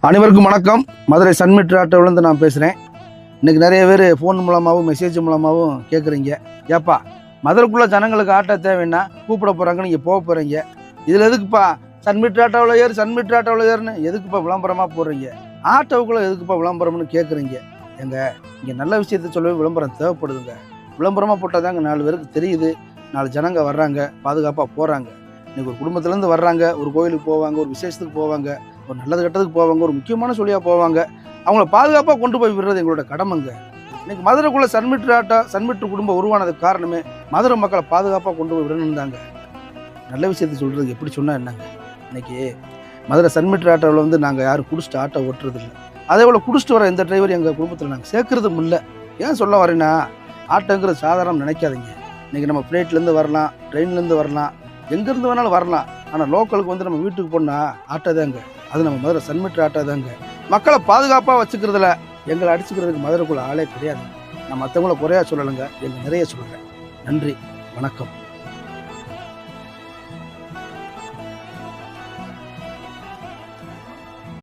அனைவருக்கும் வணக்கம். மதுரை சன்மிட் ஆட்டோவிலேருந்து நான் பேசுகிறேன். இன்றைக்கி நிறைய பேர் ஃபோன் மூலமாகவும் மெசேஜ் மூலமாகவும் கேட்குறீங்க, ஏப்பா மதுரைக்குள்ளே ஜனங்களுக்கு ஆட்டோ தேவைன்னா கூப்பிட போகிறாங்க, நீங்கள் போக போகிறீங்க, இதில் எதுக்குப்பா சன்மிட் ஆட்டோவில் சன்மிட் ஆட்டோவில் ஏறுன்னு எதுக்குப்பா விளம்பரமாக போடுறீங்க, ஆட்டோவுக்குள்ளே எதுக்குப்பா விளம்பரம்னு கேட்குறீங்க. இங்கே நல்ல விஷயத்த சொல்லவே விளம்பரம் தேவைப்படுதுங்க. விளம்பரமாக போட்டால் தாங்க 4 பேருக்கு தெரியுது, 4 ஜனங்க வர்றாங்க, பாதுகாப்பாக போகிறாங்க. இன்றைக்கி ஒரு குடும்பத்துலேருந்து வர்றாங்க, ஒரு கோயிலுக்கு போவாங்க, ஒரு விசேஷத்துக்கு போவாங்க, ஒரு நல்லது கட்டத்துக்கு போவாங்க, ஒரு முக்கியமான சொல்லியாக போவாங்க. அவங்கள பாதுகாப்பாக கொண்டு போய் விடுறது எங்களோட கடமைங்க. இன்றைக்கி மதுரைக்குள்ளே சன்மிட் குடும்பம் உருவானதுக்கு காரணமே மதுரை மக்களை பாதுகாப்பாக கொண்டு போய் விடணும் தாங்க. நல்ல விஷயத்தை சொல்கிறதுக்கு எப்படி சொன்னால் என்னங்க, இன்றைக்கி மதுரை சன்மிட் ஆட்டோவில் நாங்கள் யாரும் குடிச்சிட்டு ஆட்டோ ஓட்டுறதில்லை. அதே போல் குடிச்சிட்டு வர எந்த டிரைவர் எங்கள் குடும்பத்தில் நாங்கள் சேர்க்குறதும் இல்லை. ஏன் சொல்ல வரேன்னா, ஆட்டோங்கிறது சாதாரணம் நினைக்காதீங்க. இன்றைக்கி நம்ம ஃப்ளைட்லேருந்து வரலாம், ட்ரெயின்லேருந்து வரலாம், எங்கேருந்து வேணாலும் வரலாம். ஆனால் லோக்கலுக்கு நம்ம வீட்டுக்கு போனால் ஆட்டோ தாங்க. அது நம்ம மதுரை சன்மிட் ஆட்டோ தாங்க. மக்களை பாதுகாப்பாக வச்சுக்கிறதுல எங்களை அடிச்சுக்கிறதுக்கு மதுரைக்குள்ள ஆளே கிடையாது. நான் மற்றவங்கள குறையா சொல்லலைங்க, எங்கள் நிறைய சொல்கிறேன். நன்றி, வணக்கம்.